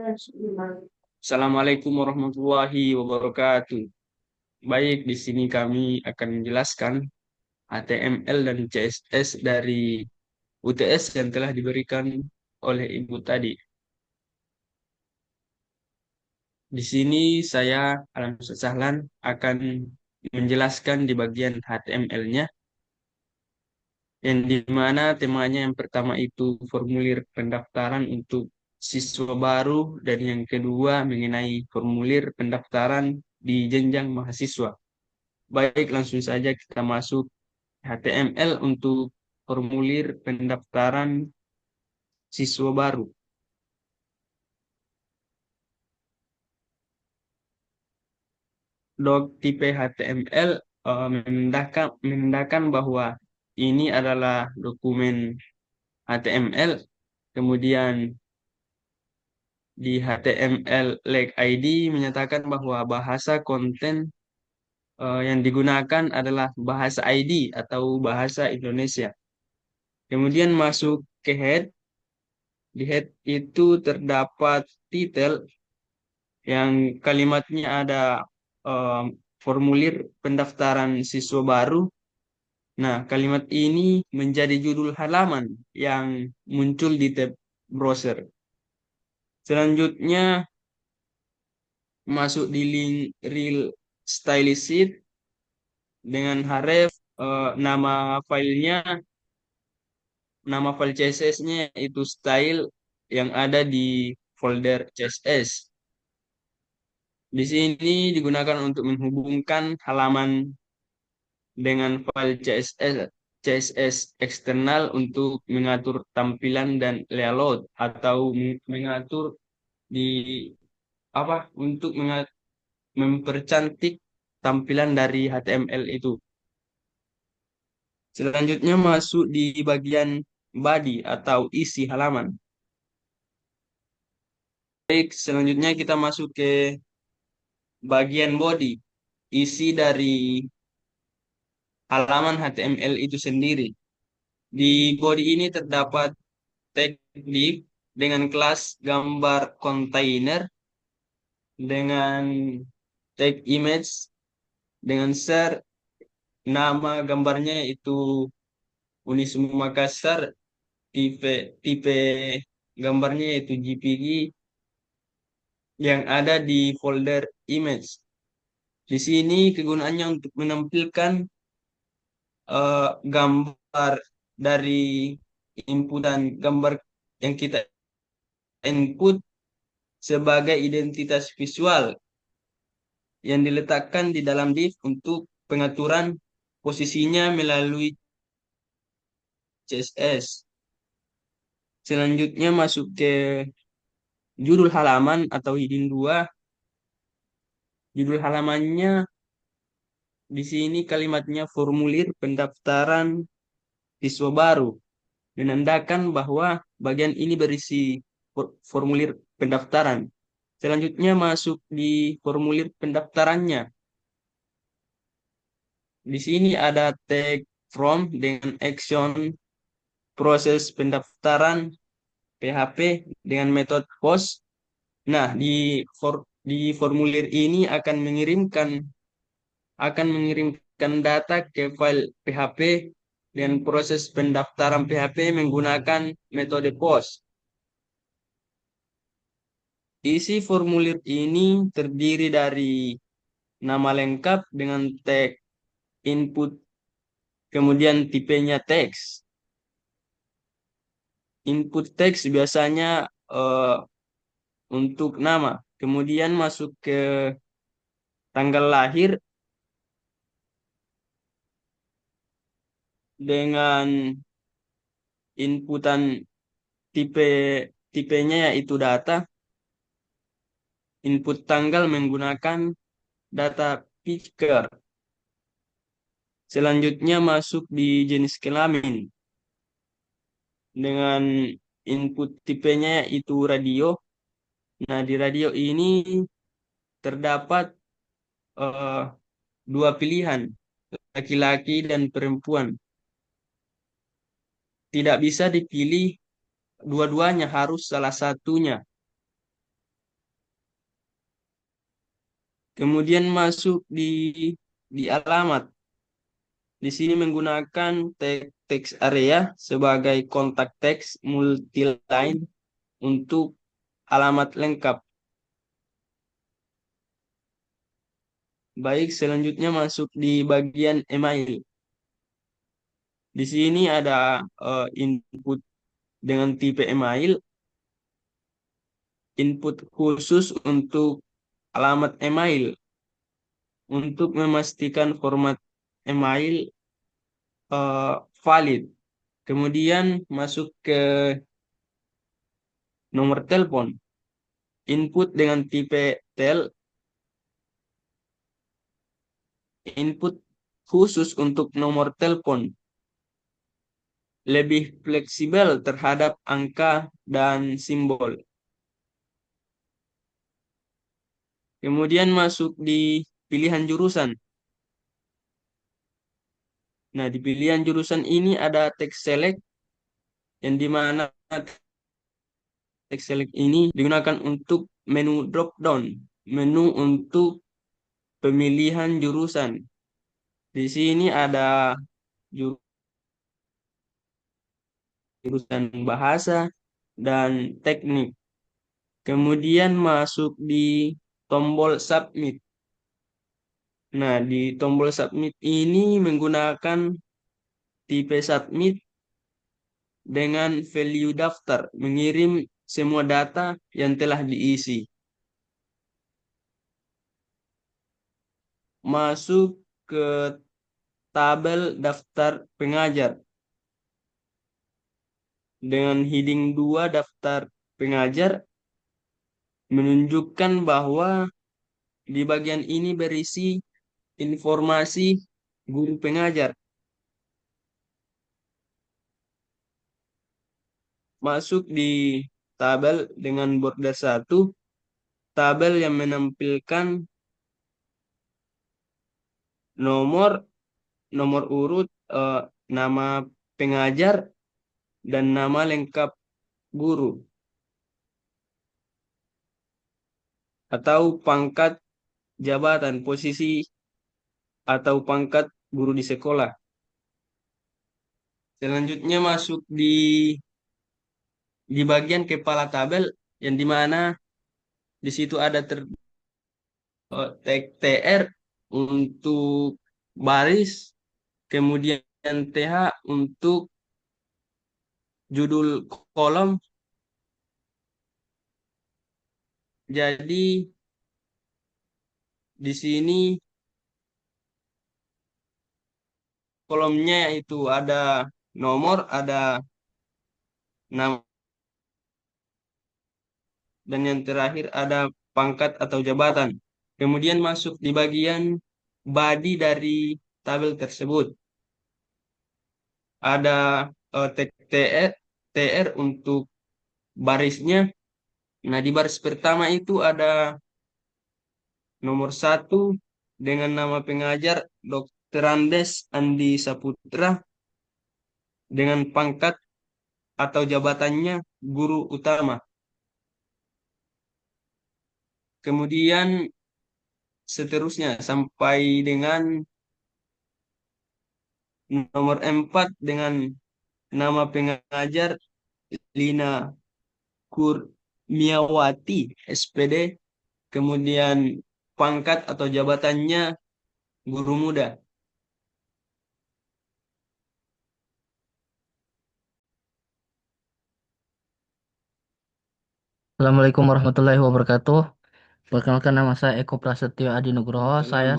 Assalamualaikum warahmatullahi wabarakatuh. Baik, di sini kami akan menjelaskan HTML dan CSS dari UTS yang telah diberikan oleh Ibu tadi. Di sini saya, Alam Sahlan, akan menjelaskan di bagian HTML-nya, yang di mana temanya yang pertama itu formulir pendaftaran untuk siswa baru, dan yang kedua mengenai formulir pendaftaran di jenjang mahasiswa. Baik, langsung saja kita masuk HTML untuk formulir pendaftaran siswa baru. Tipe HTML menandakan bahwa ini adalah dokumen HTML. Kemudian di HTML Leg ID menyatakan bahwa bahasa konten yang digunakan adalah bahasa ID atau bahasa Indonesia. Kemudian masuk ke head. Di head itu terdapat titel yang kalimatnya ada em, formulir pendaftaran siswa baru. Nah, kalimat ini menjadi judul halaman yang muncul di tab browser. Selanjutnya masuk di link real style sheet dengan href nama file CSS-nya itu style yang ada di folder CSS. Di sini digunakan untuk menghubungkan halaman dengan file CSS eksternal untuk mengatur tampilan dan layout, atau mengatur di untuk mempercantik tampilan dari HTML itu. Selanjutnya masuk di bagian body atau isi halaman. Baik, selanjutnya kita masuk ke bagian body, isi dari halaman HTML itu sendiri. Di body ini terdapat tag div dengan kelas gambar kontainer, dengan tag image, dengan share, nama gambarnya itu Unismu Makassar, tipe tipe gambarnya itu JPG yang ada di folder image. Di sini kegunaannya untuk menampilkan gambar dari inputan gambar yang kita input sebagai identitas visual yang diletakkan di dalam div untuk pengaturan posisinya melalui CSS. Selanjutnya masuk ke judul halaman atau heading 2. Judul halamannya di sini kalimatnya formulir pendaftaran siswa baru, menandakan bahwa bagian ini berisi formulir pendaftaran. Selanjutnya masuk di formulir pendaftarannya. Di sini ada tag from dengan action proses pendaftaran PHP dengan metode post. Nah, di formulir ini akan mengirimkan data ke file PHP dan proses pendaftaran PHP menggunakan metode post. Isi formulir ini terdiri dari nama lengkap dengan tag input, kemudian tipenya teks. Input teks biasanya eh, untuk nama, kemudian masuk ke tanggal lahir dengan inputan tipe tipenya yaitu data, input tanggal menggunakan data picker. Selanjutnya masuk di jenis kelamin dengan input tipenya yaitu radio. Nah, di radio ini terdapat eh, dua pilihan, laki-laki dan perempuan. Tidak bisa dipilih dua-duanya, harus salah satunya. Kemudian masuk di alamat. Di sini menggunakan teks area sebagai kontak teks multiline untuk alamat lengkap. Baik, selanjutnya masuk di bagian email. Di sini ada input dengan tipe email, input khusus untuk alamat email untuk memastikan format email valid. Kemudian masuk ke nomor telepon, input dengan tipe tel, input khusus untuk nomor telepon, lebih fleksibel terhadap angka dan simbol. Kemudian masuk di pilihan jurusan. Nah, di pilihan jurusan ini ada text select yang dimana text select ini digunakan untuk menu drop down, menu untuk pemilihan jurusan. Di sini ada jurusan bahasa dan teknik. Kemudian masuk di tombol submit. Nah, di tombol submit ini menggunakan tipe submit dengan value daftar, mengirim semua data yang telah diisi. Masuk ke tabel daftar pengajar. Dengan heading 2 daftar pengajar menunjukkan bahwa di bagian ini berisi informasi guru pengajar. Masuk di tabel dengan border 1, tabel yang menampilkan nomor nomor urut, nama pengajar dan nama lengkap guru atau pangkat jabatan posisi atau pangkat guru di sekolah. Selanjutnya masuk di bagian kepala tabel yang dimana di situ ada tag TR untuk baris, kemudian TH untuk judul kolom. Jadi di sini kolomnya itu ada nomor, ada nama, dan yang terakhir ada pangkat atau jabatan. Kemudian masuk di bagian body dari tabel tersebut. Ada tag TR untuk barisnya. Nah, di baris pertama itu ada nomor 1 dengan nama pengajar Dr. Andes Andi Saputra dengan pangkat atau jabatannya guru utama. Kemudian seterusnya sampai dengan nomor 4 dengan nama pengajar Lina Kurniawati SPD, kemudian pangkat atau jabatannya guru muda. Assalamualaikum warahmatullahi wabarakatuh. Perkenalkan nama saya Eko Prasetyo Adi Nugroho. Saya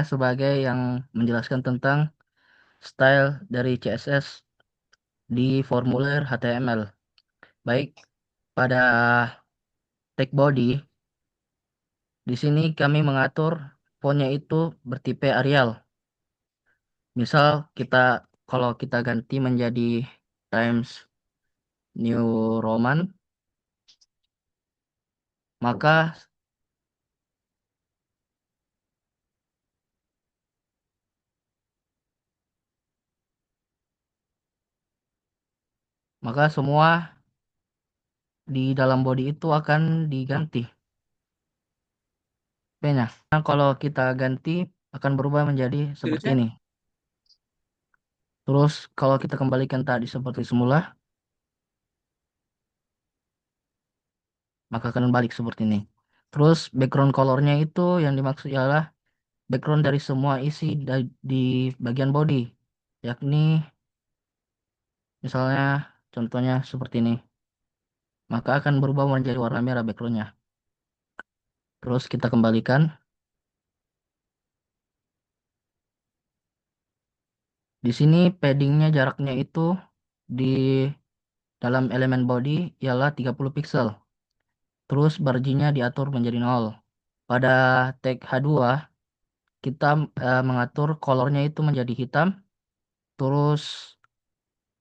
sebagai yang menjelaskan tentang style dari CSS di formulir HTML. Baik, pada tag body di sini kami mengatur fontnya itu bertipe Arial. Misal kalau kita ganti menjadi Times New Roman, maka semua di dalam body itu akan diganti. P-nya. Nah, kalau kita ganti akan berubah menjadi seperti Terusnya, ini. Terus kalau kita kembalikan tadi seperti semula, maka akan balik seperti ini. Terus background colornya itu yang dimaksud ialah background dari semua isi di bagian body, yakni misalnya contohnya seperti ini, maka akan berubah menjadi warna merah backgroundnya. Terus kita kembalikan. Di sini paddingnya jaraknya itu di dalam elemen body ialah 30 pixel. Terus marginnya diatur menjadi 0. Pada tag H2 kita mengatur colornya itu menjadi hitam. Terus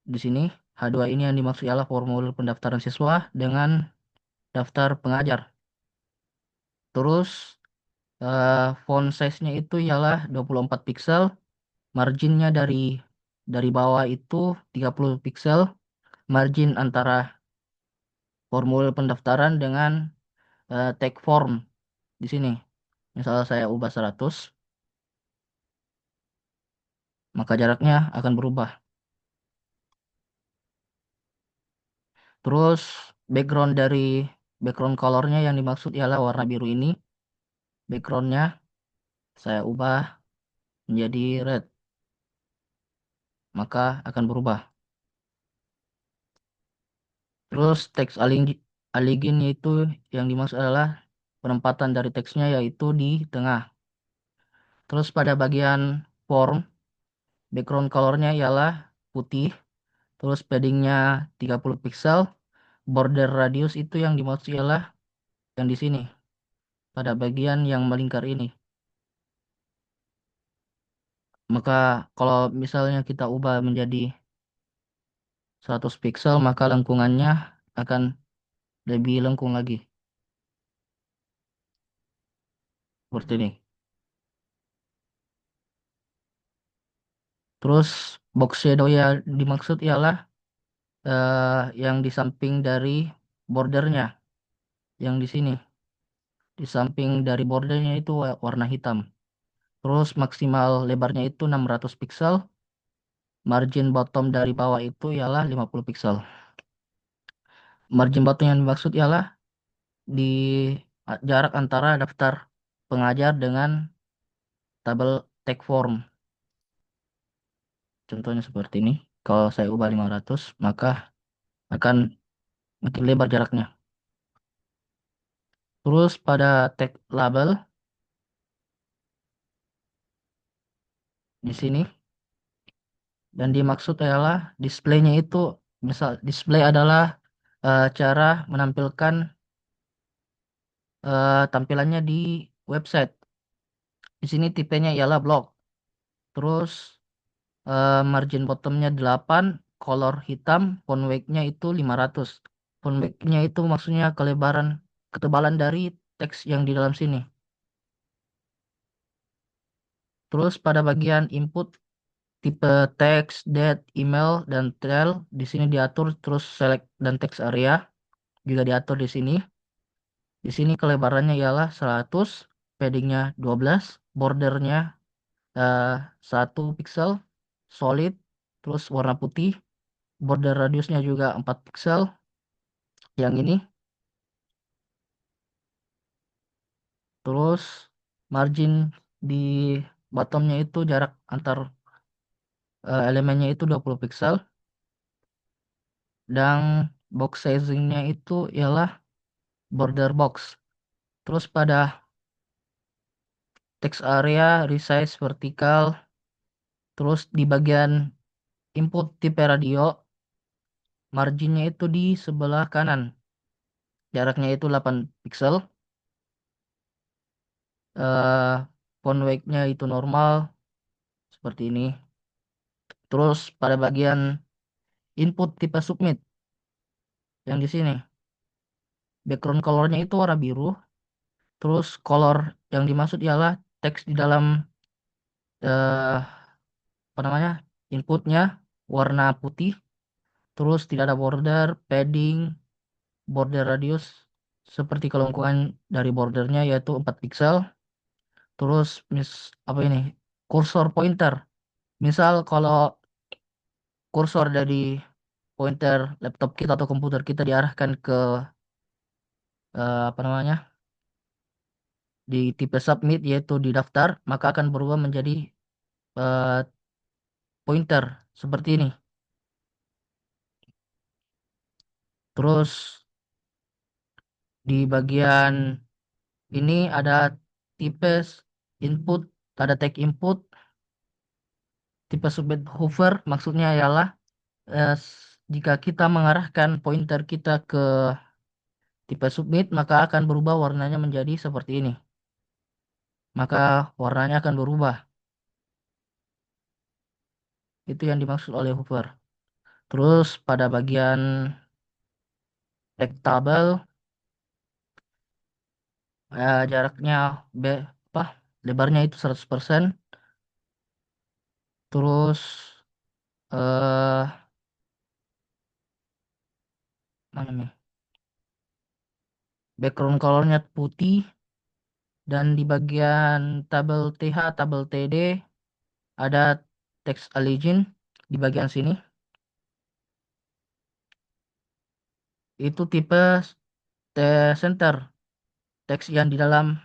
di sini H2 ini yang dimaksud ialah formulir pendaftaran siswa dengan daftar pengajar. Terus font size-nya itu ialah 24 pixel. Marginnya dari bawah itu 30 pixel. Margin antara formulir pendaftaran dengan tag form di sini. Misal saya ubah 100, maka jaraknya akan berubah. Terus background colornya yang dimaksud ialah warna biru ini. Backgroundnya saya ubah menjadi red, maka akan berubah. Terus teks aligin yaitu yang dimaksud adalah penempatan dari teksnya yaitu di tengah. Terus pada bagian form, background colornya ialah putih. Terus paddingnya 30 pixel. Border radius itu yang dimaksud ialah yang di sini. Pada bagian yang melingkar ini. Maka kalau misalnya kita ubah menjadi 100 pixel, maka lengkungannya akan lebih lengkung lagi. Seperti ini. Terus box shadow yang dimaksud ialah yang di samping dari bordernya. Yang di sini. Di samping dari bordernya itu warna hitam. Terus maksimal lebarnya itu 600 pixel. Margin bottom dari bawah itu ialah 50 pixel. Margin bottom yang dimaksud ialah di jarak antara daftar pengajar dengan tabel tag form. Contohnya seperti ini. Kalau saya ubah 500, maka akan makin lebar jaraknya. Terus pada tag label di sini dan dimaksud adalah displaynya itu misal display adalah cara menampilkan tampilannya di website. Di sini tipenya ialah blog. Terus margin bottomnya 8, color hitam, font weight-nya itu 500. Font weight-nya itu maksudnya ketebalan dari teks yang di dalam sini. Terus pada bagian input tipe teks, date, email, dan trail di sini diatur. Terus select dan text area juga diatur di sini. Di sini kelebarannya ialah 100, paddingnya 12, bordernya eh, 1 pixel, solid, terus warna putih, border radiusnya juga 4 pixel, yang ini. Terus margin di bottomnya itu jarak antar elemennya itu 20 pixel, dan box sizingnya itu ialah border box. Terus pada text area resize vertikal, terus di bagian input tipe radio, marginnya itu di sebelah kanan. Jaraknya itu 8 pixel. Eh Font weight-nya itu normal seperti ini. Terus pada bagian input tipe submit yang di sini, background colornya itu warna biru. Terus color yang dimaksud ialah teks di dalam apa namanya inputnya warna putih. Terus tidak ada border, padding, border radius seperti kelengkungan dari bordernya yaitu 4 pixel. Terus apa ini? Kursor pointer. Misal kalau kursor dari pointer laptop kita atau komputer kita diarahkan ke apa namanya? Di tipe submit yaitu di daftar, maka akan berubah menjadi eh, pointer seperti ini. Terus di bagian ini ada tipe input, ada tag input, tipe submit hover maksudnya ialah jika kita mengarahkan pointer kita ke tipe submit maka akan berubah warnanya menjadi seperti ini. Maka warnanya akan berubah. Itu yang dimaksud oleh hover. Terus pada bagian rectangle jaraknya B, apa lebarnya itu 100%. Terus eh mana nih? Background colornya putih dan di bagian tabel TH, tabel TD ada teks Allegiant di bagian sini. Itu tipe center. Teks yang di dalam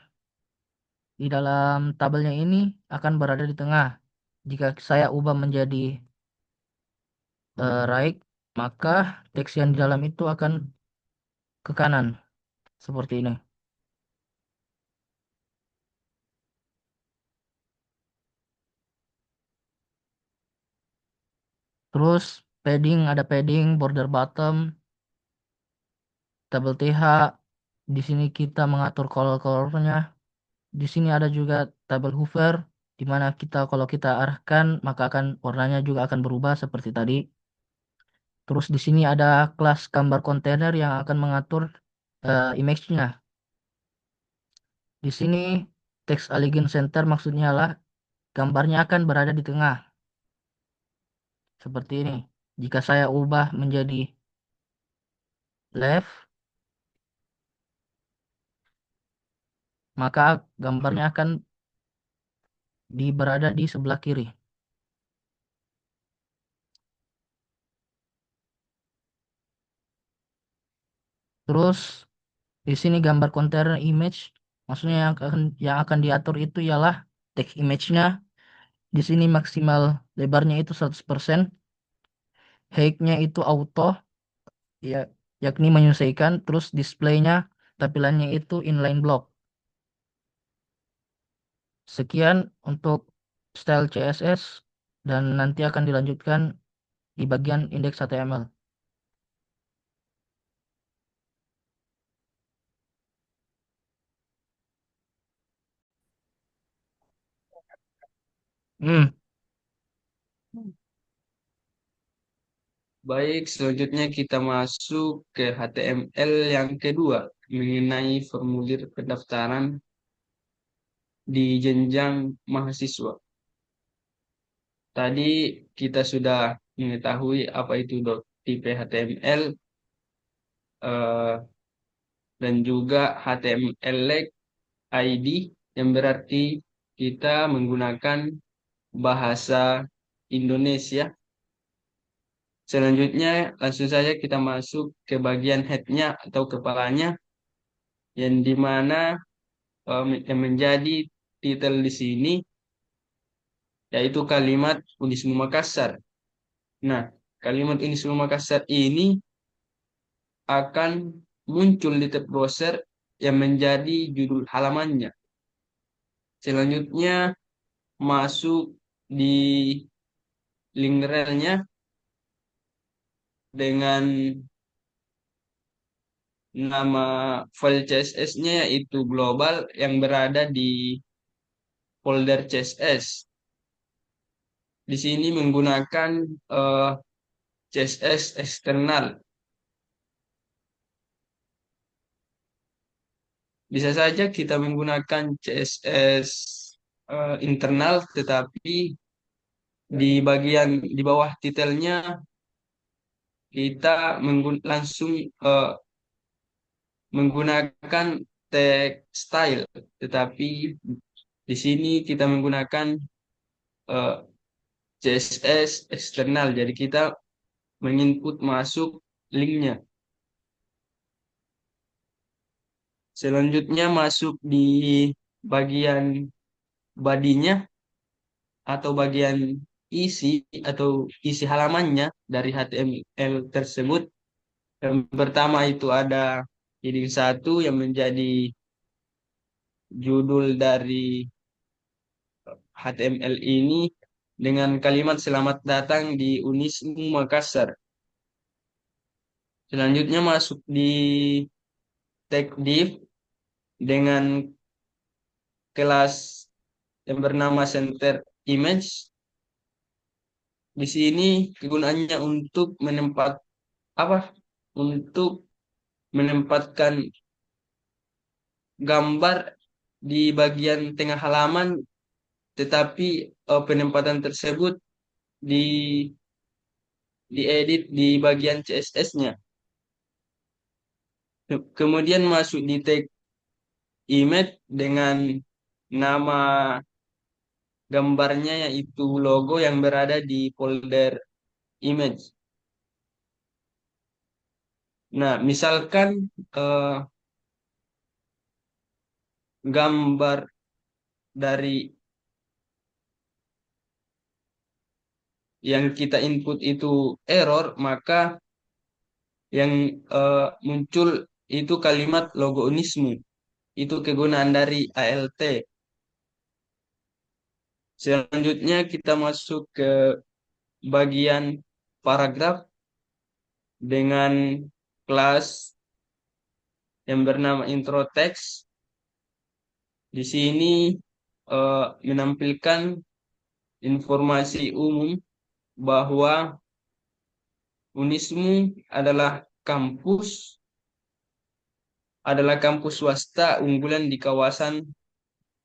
tabelnya ini akan berada di tengah. Jika saya ubah menjadi right, maka teks yang di dalam itu akan ke kanan seperti ini. Terus padding ada padding, border bottom, tabel TH. Di sini kita mengatur color-colornya. Di sini ada juga tabel hover, di mana kalau kita arahkan maka warnanya juga akan berubah seperti tadi. Terus di sini ada kelas gambar kontainer yang akan mengatur image-nya. Di sini teks Allegiant Center maksudnya lah gambarnya akan berada di tengah seperti ini. Jika saya ubah menjadi left, maka gambarnya akan berada di sebelah kiri. Terus di sini gambar kontainer image, maksudnya yang akan diatur itu ialah teks image-nya. Di sini maksimal lebarnya itu 100%, height-nya itu auto, ya, yakni menyesuaikan, terus display-nya, tampilannya itu inline block. Sekian untuk style CSS dan nanti akan dilanjutkan di bagian indeks HTML. Hmm, Baik, selanjutnya kita masuk ke HTML yang kedua mengenai formulir pendaftaran di jenjang mahasiswa. Tadi kita sudah mengetahui apa itu tipe HTML eh, dan juga HTML ID yang berarti kita menggunakan bahasa Indonesia. Selanjutnya langsung saja kita masuk ke bagian head-nya atau kepalanya yang dimana yang menjadi titel di sini yaitu kalimat Unismu Makassar. Nah, kalimat Unismu Makassar ini akan muncul di tab browser yang menjadi judul halamannya. Selanjutnya masuk di link relnya dengan nama file CSS-nya yaitu global yang berada di folder CSS. Di sini menggunakan eh, CSS eksternal. Bisa saja kita menggunakan CSS internal, tetapi di bagian di bawah titelnya kita langsung eh, menggunakan tag style, tetapi Di sini kita menggunakan eh, CSS eksternal. Jadi kita menginput masuk linknya. Selanjutnya masuk di bagian bodinya atau bagian isi atau isi halamannya dari HTML tersebut. Yang pertama itu ada heading satu yang menjadi judul dari HTML ini dengan kalimat selamat datang di Unismu Makassar. Selanjutnya masuk di tag div dengan kelas yang bernama center image. Di sini kegunaannya untuk apa? Untuk menempatkan gambar di bagian tengah halaman, tetapi penempatan tersebut di diedit di bagian CSS-nya. Kemudian masuk di tag image dengan nama gambarnya yaitu logo yang berada di folder image. Nah, misalkan eh, gambar dari yang kita input itu error, maka yang muncul itu kalimat logo Unismu. Itu kegunaan dari ALT. Selanjutnya kita masuk ke bagian paragraf dengan kelas yang bernama intro text. Di sini menampilkan informasi umum bahwa Unismu adalah kampus swasta unggulan di kawasan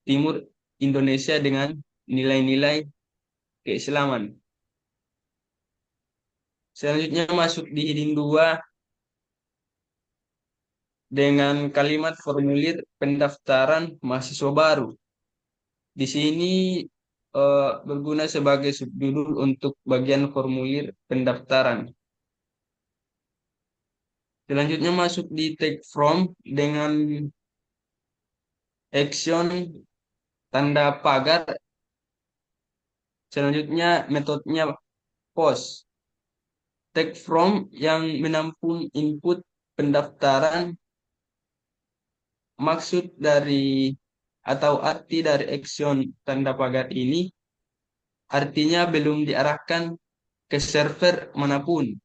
timur Indonesia dengan nilai-nilai keislaman. Selanjutnya masuk di heading 2 dengan kalimat formulir pendaftaran mahasiswa baru. Di sini berguna sebagai subjudul untuk bagian formulir pendaftaran. Selanjutnya masuk di tag from dengan action tanda pagar. Selanjutnya metodenya post. Tag from yang menampung input pendaftaran, maksud dari atau arti dari action tanda pagar ini artinya belum diarahkan ke server manapun.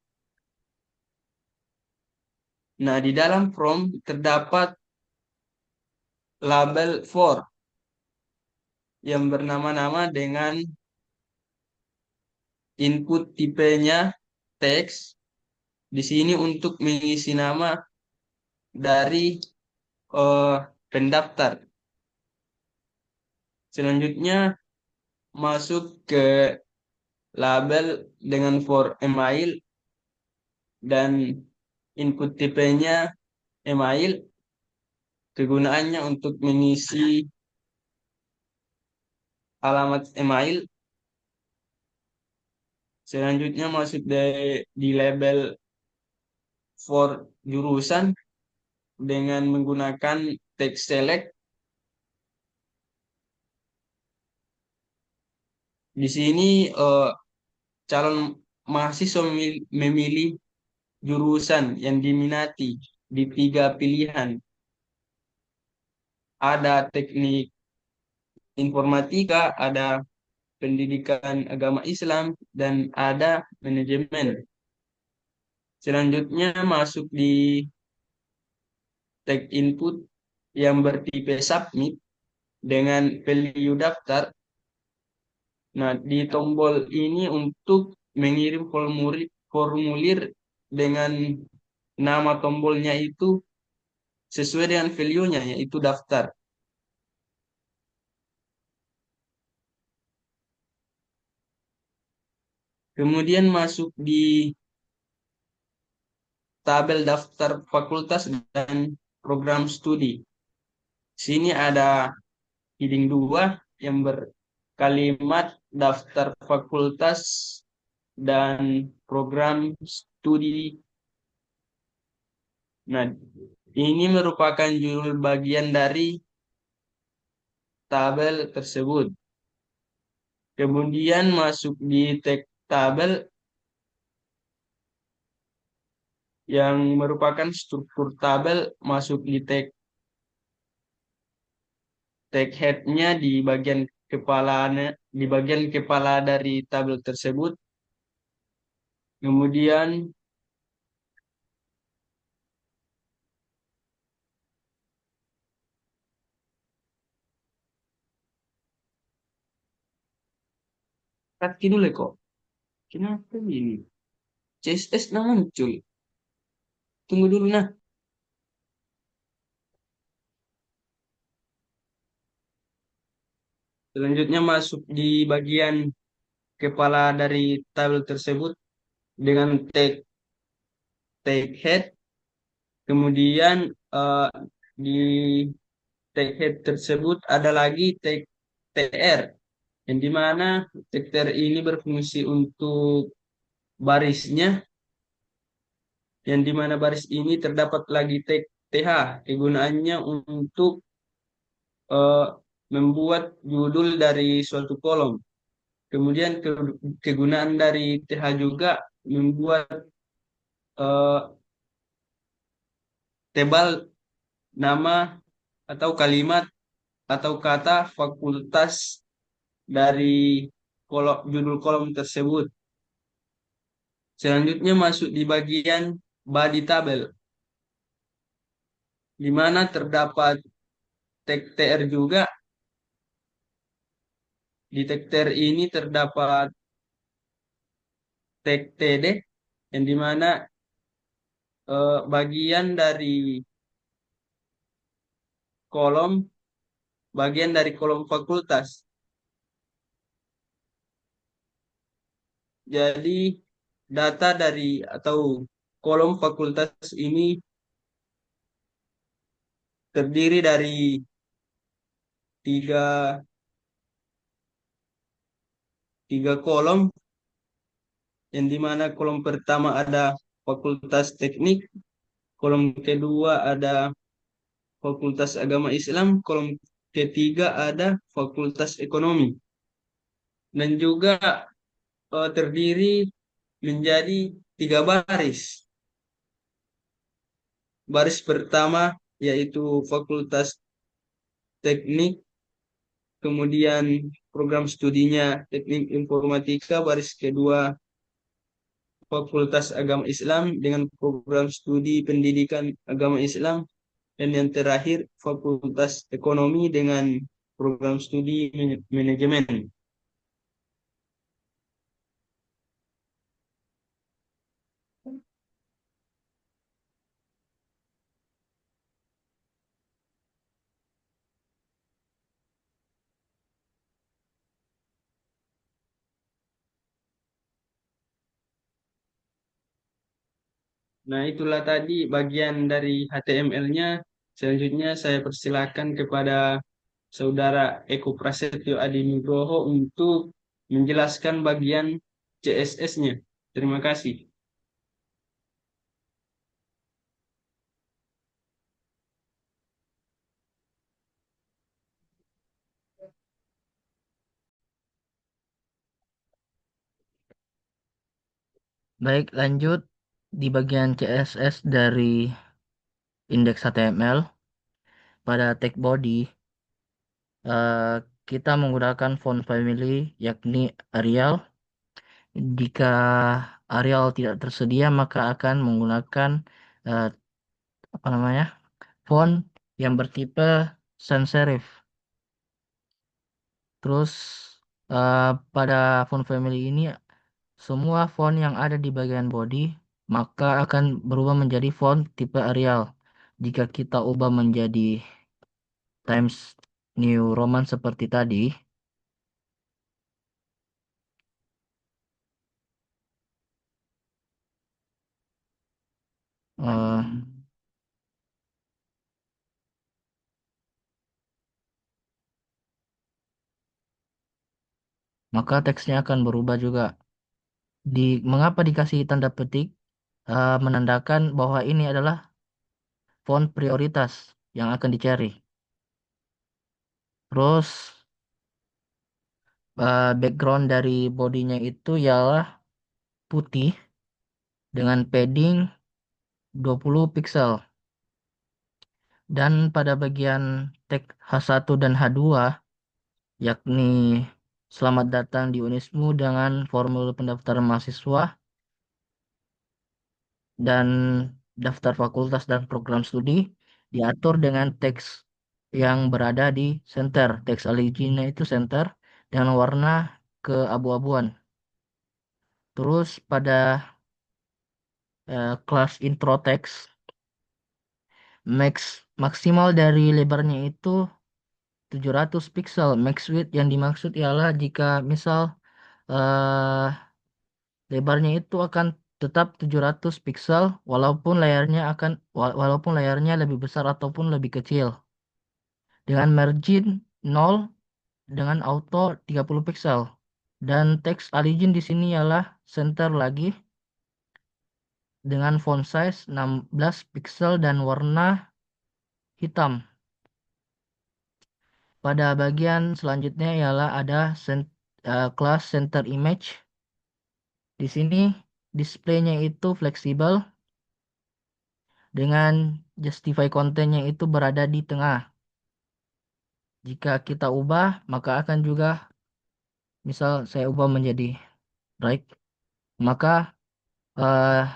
Nah, di dalam from terdapat label for yang bernama-nama dengan input tipenya teks. Di sini untuk mengisi nama dari eh, pendaftar. Selanjutnya masuk ke label dengan for email dan input tipenya email. Kegunaannya untuk mengisi alamat email. Selanjutnya masuk di label for jurusan dengan menggunakan text select. Di sini calon mahasiswa memilih jurusan yang diminati di 3 pilihan. Ada teknik informatika, ada pendidikan agama Islam, dan ada manajemen. Selanjutnya masuk di tag input yang bertipe submit dengan value daftar. Nah, di tombol ini untuk mengirim formulir dengan nama tombolnya itu sesuai dengan value-nya, yaitu daftar. Kemudian masuk di tabel daftar fakultas dan program studi. Sini ada heading 2 yang berkalimat daftar fakultas dan program studi. Nah, ini merupakan judul bagian dari tabel tersebut. Kemudian masuk di teks tabel yang merupakan struktur tabel masuk di tag head-nya di bagian kepala dari tabel tersebut. Kemudian kaki dulu kok. Kenapa ini? CSS nah muncul. Tunggu dulu nah. Selanjutnya masuk di bagian kepala dari tabel tersebut dengan tag head. Kemudian di tag head tersebut ada lagi tag TR yang dimana tag TR ini berfungsi untuk barisnya, yang dimana baris ini terdapat lagi tag TH. Kegunaannya untuk eh, membuat judul dari suatu kolom. Kemudian kegunaan dari TH juga membuat eh, tebal nama atau kalimat atau kata fakultas dari judul kolom tersebut. Selanjutnya masuk di bagian body tabel, di mana terdapat tag TR juga. Di tag TR ini terdapat tag TD, yang dimana bagian dari kolom, bagian dari kolom fakultas. Jadi data dari atau kolom fakultas ini terdiri dari tiga, tiga kolom, yang dimana kolom pertama ada fakultas teknik, kolom kedua ada fakultas agama Islam, kolom ketiga ada fakultas ekonomi, dan juga terdiri menjadi tiga baris. Baris pertama yaitu fakultas teknik, kemudian program studinya teknik informatika. Baris kedua Fakultas Agama Islam dengan program studi pendidikan agama Islam, dan yang terakhir Fakultas Ekonomi dengan program studi manajemen. Nah, itulah tadi bagian dari HTML-nya. Selanjutnya saya persilakan kepada Saudara Eko Prasetyo Adi Nugroho untuk menjelaskan bagian CSS-nya. Terima kasih. Baik, lanjut di bagian CSS dari indeks HTML pada tag body eh, kita menggunakan font family yakni Arial. Jika Arial tidak tersedia maka akan menggunakan eh, apa namanya font yang bertipe sans serif. Terus eh, pada font family ini semua font yang ada di bagian body maka akan berubah menjadi font tipe Arial. Jika kita ubah menjadi Times New Roman seperti tadi, eh, maka teksnya akan berubah juga. Mengapa dikasih tanda petik? Menandakan bahwa ini adalah font prioritas yang akan dicari. Terus background dari bodinya itu ialah putih dengan padding 20 pixel. Dan pada bagian tag H1 dan H2, yakni selamat datang di Unismu dengan formulir pendaftaran mahasiswa dan daftar fakultas dan program studi, diatur dengan teks yang berada di center. Teks alignnya itu center dengan warna keabu-abuan. Terus pada kelas intro text, maksimal dari lebarnya itu 700 pixel. Max width yang dimaksud ialah jika misal eh, lebarnya itu akan tetap 700 pixel walaupun layarnya lebih besar ataupun lebih kecil. Dengan margin 0 dengan auto 30 pixel. Dan teks origin di sini ialah center lagi dengan font size 16 pixel dan warna hitam. Pada bagian selanjutnya ialah ada kelas center image. Di sini displaynya itu fleksibel dengan justify kontennya itu berada di tengah. Jika kita ubah, maka akan juga, misal saya ubah menjadi right, maka eh,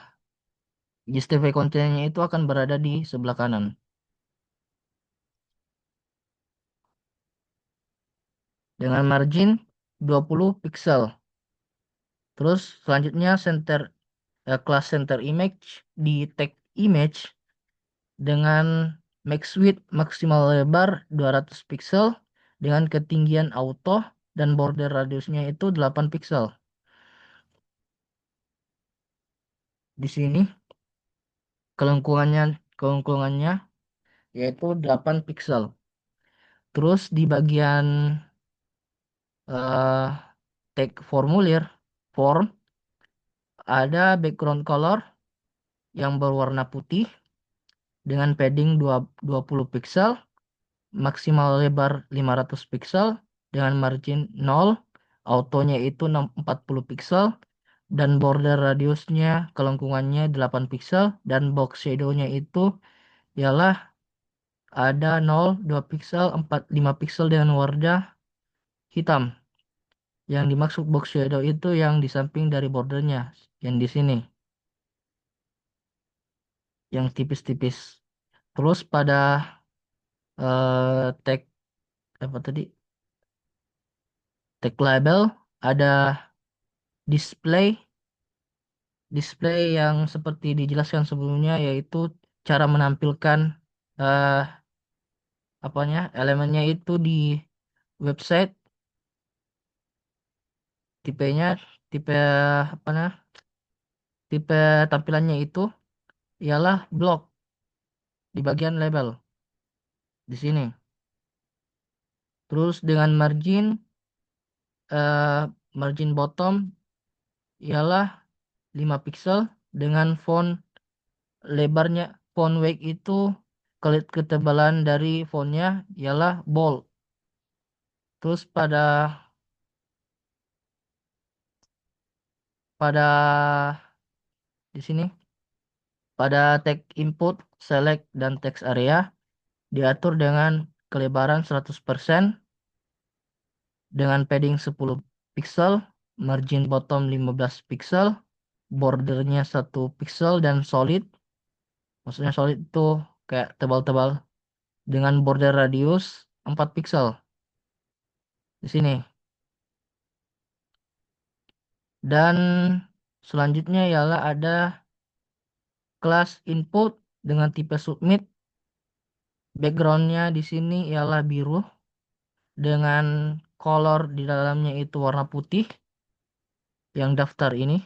justify kontennya itu akan berada di sebelah kanan. Dengan margin 20 pixel. Terus selanjutnya kelas center image di tag image dengan max width maksimal lebar 200 pixel dengan ketinggian auto dan border radiusnya itu 8 pixel. Di sini kelengkungannya kelengkungannya yaitu 8 pixel. Terus di bagian eh, tag formulir form ada background color yang berwarna putih dengan padding 20 pixel, maksimal lebar 500 pixel dengan margin 0, autonya itu 40 pixel dan border radiusnya kelengkungannya 8 pixel dan box shadownya itu ialah ada 0, 2 pixel, 4, 5 pixel dengan warna hitam. Yang dimaksud box shadow itu yang di samping dari bordernya, yang di sini, yang tipis-tipis. Terus pada tag apa tadi? Tag label ada display display yang seperti dijelaskan sebelumnya yaitu cara menampilkan eh apanya elemennya itu di website tipenya tipe apa nah tipe tampilannya itu ialah blok di bagian label di sini. Terus dengan eh, margin bottom ialah 5 pixel dengan lebarnya font weight itu ketebalan dari fontnya ialah bold. Terus pada di sini pada tag input, select dan text area diatur dengan kelebaran 100% dengan padding 10 pixel, margin bottom 15 pixel, bordernya 1 pixel dan solid. Maksudnya solid itu kayak tebal-tebal dengan border radius 4 pixel di sini. Dan selanjutnya ialah ada kelas input dengan tipe submit. Backgroundnya di sini ialah biru dengan color di dalamnya itu warna putih yang daftar ini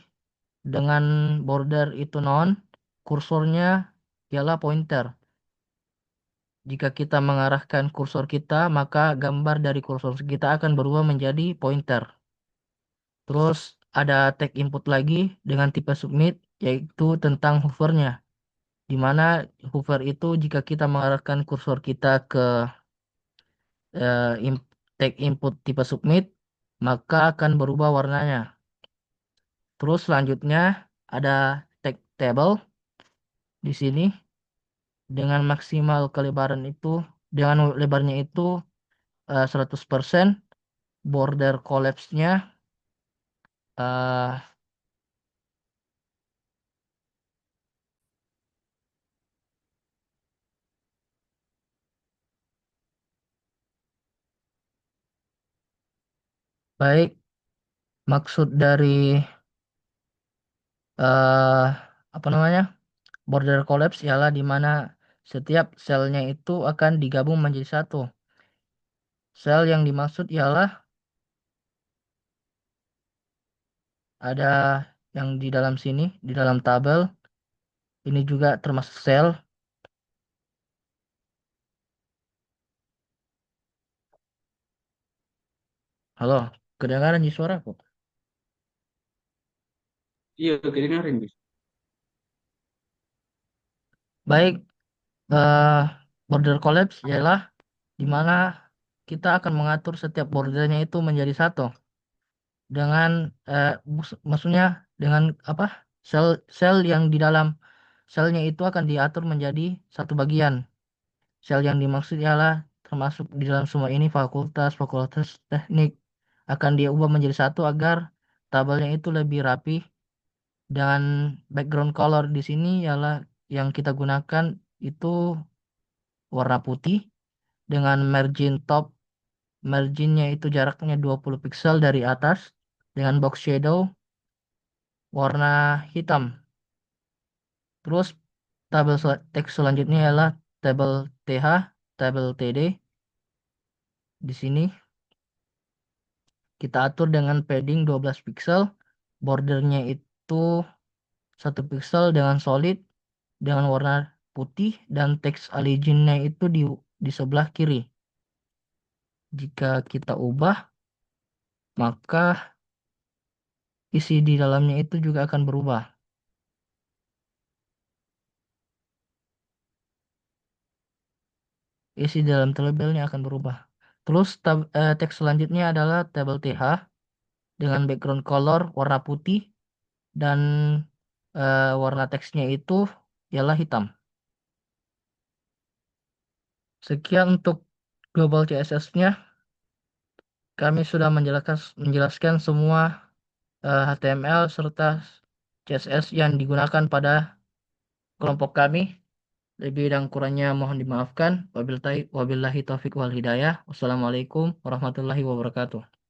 dengan border itu non, kursornya ialah pointer. Jika kita mengarahkan kursor kita, maka gambar dari kursor kita akan berubah menjadi pointer. Terus ada tag input lagi dengan tipe submit, yaitu tentang hovernya. Di mana hover itu jika kita mengarahkan kursor kita ke tag input tipe submit, maka akan berubah warnanya. Terus selanjutnya ada tag table di sini dengan maksimal kelebaran itu, dengan lebarnya itu 100%, border collapse-nya eh, baik. Maksud dari eh, apa namanya border collapse ialah di mana setiap selnya itu akan digabung menjadi satu. Sel yang dimaksud ialah ada yang di dalam sini, di dalam tabel. Ini juga termasuk sel. Halo, kedengaran di suaraku? Iya, kedengarin, Gus. Baik, eh, border collapse ialah di mana kita akan mengatur setiap bordernya itu menjadi satu dengan maksudnya dengan apa? Sel yang di dalam selnya itu akan diatur menjadi satu bagian. Sel yang dimaksud ialah termasuk di dalam semua ini fakultas teknik akan diubah menjadi satu agar tabelnya itu lebih rapi dan background color di sini ialah yang kita gunakan itu warna putih dengan margin top. Marginnya itu jaraknya 20 pixel dari atas dengan box shadow warna hitam. Terus teks selanjutnya adalah tabel TH, tabel TD. Di sini kita atur dengan padding 12 pixel. Bordernya itu 1 pixel dengan solid dengan warna putih dan teks alignnya itu di sebelah kiri. Jika kita ubah, maka isi di dalamnya itu juga akan berubah. Isi dalam tabelnya akan berubah. Terus teks selanjutnya adalah tabel TH dengan background color warna putih dan warna teksnya itu ialah hitam. Sekian untuk global CSS-nya. Kami sudah menjelaskan semua HTML serta CSS yang digunakan pada kelompok kami. Lebih dan kurangnya mohon dimaafkan. Wabillahi taufik wal hidayah. Wassalamualaikum warahmatullahi wabarakatuh.